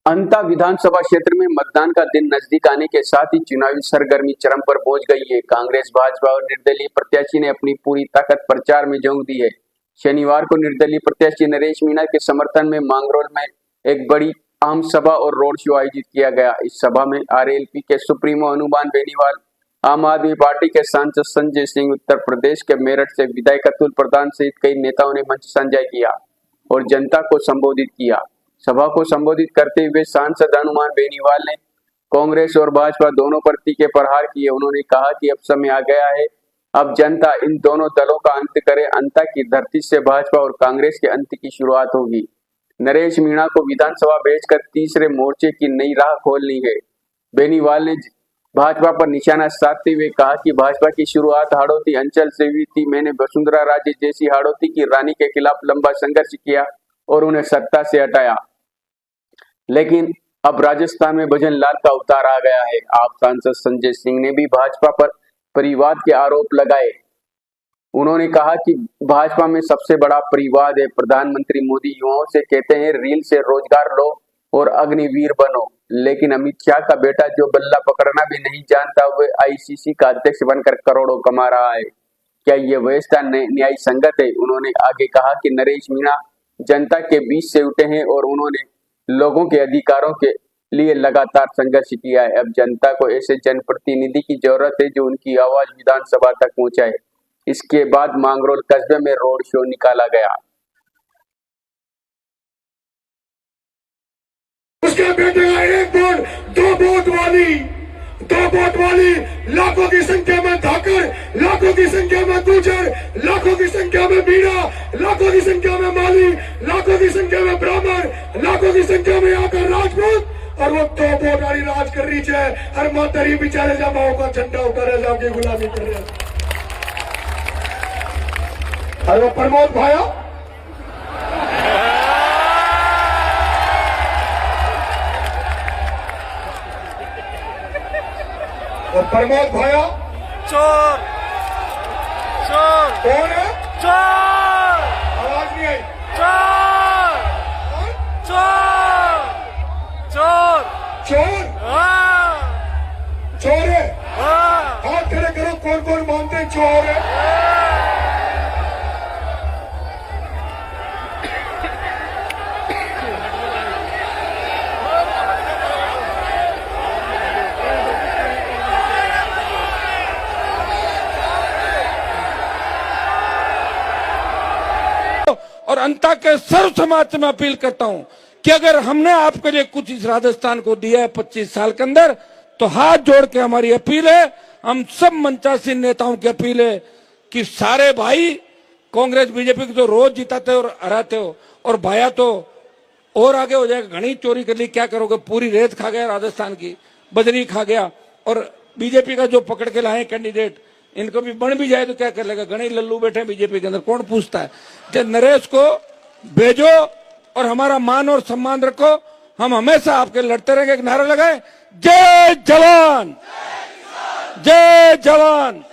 अंता विधानसभा क्षेत्र में मतदान का दिन नजदीक आने के साथ ही चुनावी सरगर्मी चरम पर पहुंच गई है। कांग्रेस, भाजपा और निर्दलीय प्रत्याशी ने अपनी पूरी ताकत प्रचार में झोंक दी है। शनिवार को निर्दलीय प्रत्याशी नरेश मीणा के समर्थन में मांगरोल में एक बड़ी आम सभा और रोड शो आयोजित किया गया। इस सभा में आरएलपी के सुप्रीमो हनुमान बेनीवाल, आम आदमी पार्टी के सांसद संजय सिंह, उत्तर प्रदेश के मेरठ से विधायक अतुल प्रधान सहित कई नेताओं ने मंच साझा किया और जनता को संबोधित किया। सभा को संबोधित करते हुए सांसद हनुमान बेनीवाल ने कांग्रेस और भाजपा दोनों पर तीखे प्रहार किए। उन्होंने कहा कि अब समय आ गया है, अब जनता इन दोनों दलों का अंत करे। अंता की धरती से भाजपा और कांग्रेस के अंत की शुरुआत होगी। नरेश मीणा को विधानसभा भेजकर तीसरे मोर्चे की नई राह खोलनी है। बेनीवाल ने भाजपा पर निशाना साधते हुए कहा कि भाजपा की शुरुआत हाड़ौती अंचल से हुई थी। मैंने वसुंधरा राजे जैसी हाड़ौती की रानी के खिलाफ लंबा संघर्ष किया और उन्हें सत्ता से हटाया, लेकिन अब राजस्थान में भजन लाल का अवतार आ गया है। आप सांसद संजय सिंह ने भी भाजपा पर परिवाद के आरोप लगाए। उन्होंने कहा कि भाजपा में सबसे बड़ा परिवाद है। प्रधानमंत्री मोदी युवाओं से कहते हैं रील से रोजगार लो और अग्निवीर बनो, लेकिन अमित शाह का बेटा जो बल्ला पकड़ना भी नहीं जानता, वह आईसीसी का अध्यक्ष बनकर करोड़ों कमा रहा है। क्या ये व्यवस्था न्याय संगत है? उन्होंने आगे कहा कि नरेश मीणा जनता के बीच से उठे हैं और उन्होंने लोगों के अधिकारों के लिए लगातार संघर्ष किया है। अब जनता को ऐसे जनप्रतिनिधि की जरूरत है जो उनकी आवाज विधानसभा तक पहुंचाए। इसके बाद मांगरोल कस्बे में रोड शो निकाला गया। उसके बेटे का एक वोट, दो वोट वाली लाखों की संख्या में धाकड़, लाखों की संख्या में गुर्जर, लाखों की संख्या में मीणा, लाखों की संख्या में माली, लाखों की संख्या में ब्राह्मण, लाखों की संख्या में यहाँ का राजपूत, और वो दो वोट वाली राज कर रही है। हर मातरी बेचारे जमाओं का झंडा उतारे जाके गुलामी कर रहे हैं। और वो प्रमोद भाया चोर चोर कौन है? चोर आवाज नहीं आई। चोर चोर चोर चोर चोर है। हाथ खड़े करो, कौन कौन मानते हैं चोर है? और अंता के सर्व समाज से मैं अपील करता हूं कि अगर हमने आपके लिए कुछ इस राजस्थान को दिया है 25 साल के अंदर, तो हाथ जोड़ के हमारी अपील है, हम सब मंचासीन नेताओं की अपील है कि सारे भाई कांग्रेस बीजेपी को तो रोज जिताते हो और हराते हो, और भाया तो और आगे हो जाएगा। घनी चोरी कर ली, क्या करोगे? पूरी रेत खा गया राजस्थान की, बजरी खा गया। और बीजेपी का जो पकड़ के लाए कैंडिडेट, इनको भी बन भी जाए तो क्या कर लेगा? गणे लल्लू बैठे बीजेपी के अंदर, कौन पूछता है? जब नरेश को भेजो और हमारा मान और सम्मान रखो। हम हमेशा आपके लड़ते रहेंगे। एक नारा लगाए, जय जवान, जय जवान,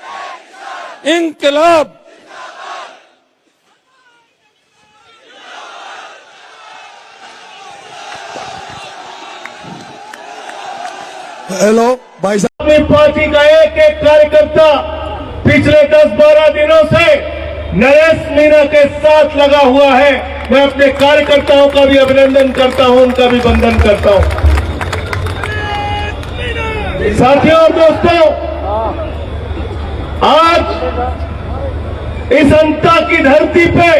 इंकलाब। हेलो भाई साहब, अपनी पार्टी का एक एक कार्यकर्ता पिछले 10-12 दिनों से नरेश मीणा के साथ लगा हुआ है। मैं अपने कार्यकर्ताओं का भी अभिनंदन करता हूं, उनका भी वंदन करता हूं। साथियों और दोस्तों, आज इस अंता की धरती पे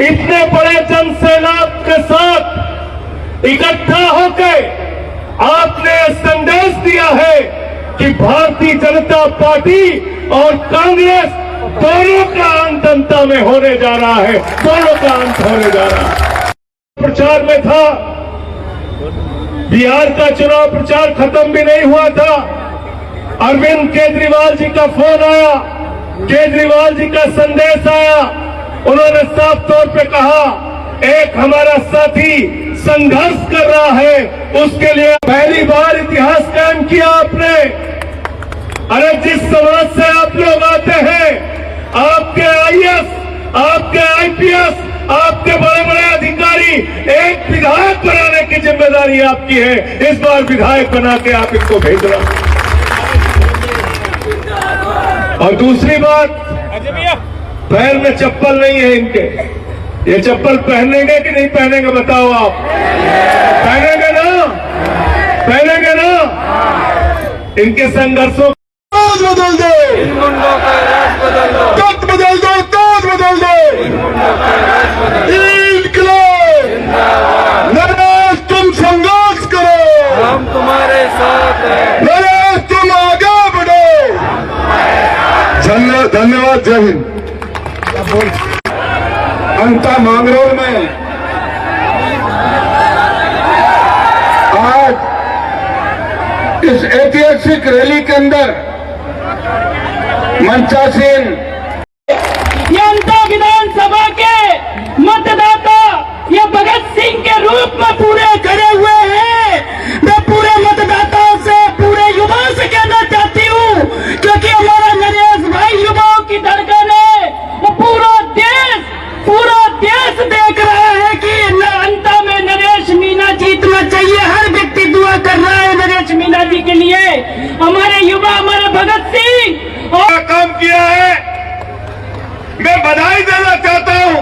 इतने बड़े जनसैलाब के साथ इकट्ठा होकर आपने संदेश दिया है कि भारतीय जनता पार्टी और कांग्रेस दोनों का अंत अंता में होने जा रहा है, दोनों का अंत होने जा रहा है। प्रचार में था, बिहार का चुनाव प्रचार खत्म भी नहीं हुआ था, अरविंद केजरीवाल जी का फोन आया, केजरीवाल जी का संदेश आया। उन्होंने साफ तौर पे कहा, एक हमारा साथी संघर्ष कर रहा है, उसके लिए पहली बार इतिहास कायम किया आपने। अरे जिस समाज से आप लोग आते हैं, आपके आईएएस, आपके आईपीएस, आपके बड़े बड़े अधिकारी एक विधायक बनाने की जिम्मेदारी जिम्मेदारी आपकी है, इस बार विधायक बना के आप इनको भेजना। और दूसरी बात, पैर में चप्पल नहीं है इनके, ये चप्पल पहनेंगे कि नहीं पहनेंगे बताओ आप? पहनेंगे ना? पहनेंगे ना? इनके संघर्षों बदल दो, इन गुंडों का राज बदल दो, तख्त बदल दो, ताज बदल दो। इन गुंडों का राज बदल दो। इनकलाब नरेश, तुम संघर्ष करो, हम तुम्हारे साथ हैं। नरेश तुम आगे बढ़ो। धन्यवाद, जय हिंद। अंता मांगरोल में आज इस ऐतिहासिक रैली के अंदर मंचासीन जनता विधानसभा के मतदाता ये भगत सिंह के रूप में पूरे खड़े हुए हैं। मैं पूरे मतदाताओं से, पूरे युवाओं से कहना चाहती हूँ, क्योंकि हमारा नरेश भाई युवाओं की धड़कन है। वो पूरा देश देख रहा है कि अंता में नरेश मीणा जीतना चाहिए। हर व्यक्ति दुआ कर रहा है नरेश मीणा जी के लिए। हमारे युवा, हमारे भगत सिंह और काम किया है, मैं बधाई देना चाहता हूं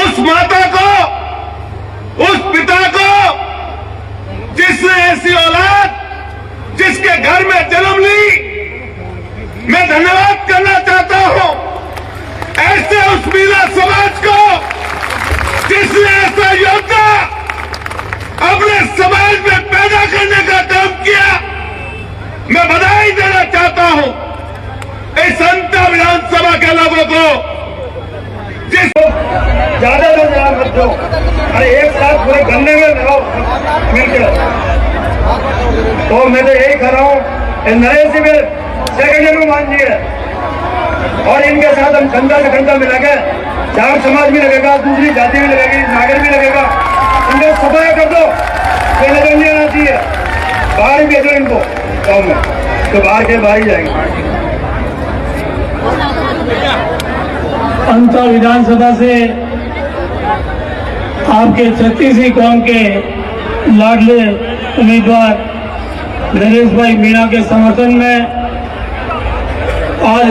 उस माता को, उस पिता को जिसने ऐसी औलाद, जिसके घर में जन्म ली। मैं धन्यवाद करना चाहता हूं ऐसे उस मीणा समाज को जिसने ऐसा योद्धा अपने समाज में पैदा करने का काम किया। मैं बधाई देना चाहता हूं इस अंतर विधानसभा के लोगों को, जिस ज्यादा लोग ध्यान मत दो। अरे एक साथ पूरे गन्ने में लगाओ मिलकर। तो मैं तो यही कर रहा हूँ, नरेश जी में सेकेंड में मान दिए और इनके साथ हम कंधा से कंधा मिला के, चार समाज भी लगेगा, दूसरी जाति भी लगेगी, नागर भी लगेगा, इनको सफाया कर दो। ये नजर नहीं आना चाहिए, बाहर ही भेजो इनको गाँव में, तो बाहर के बाहर ही जाएंगे। अंता विधानसभा से आपके 36 गांव के लाडले उम्मीदवार नरेश भाई मीणा के समर्थन में आज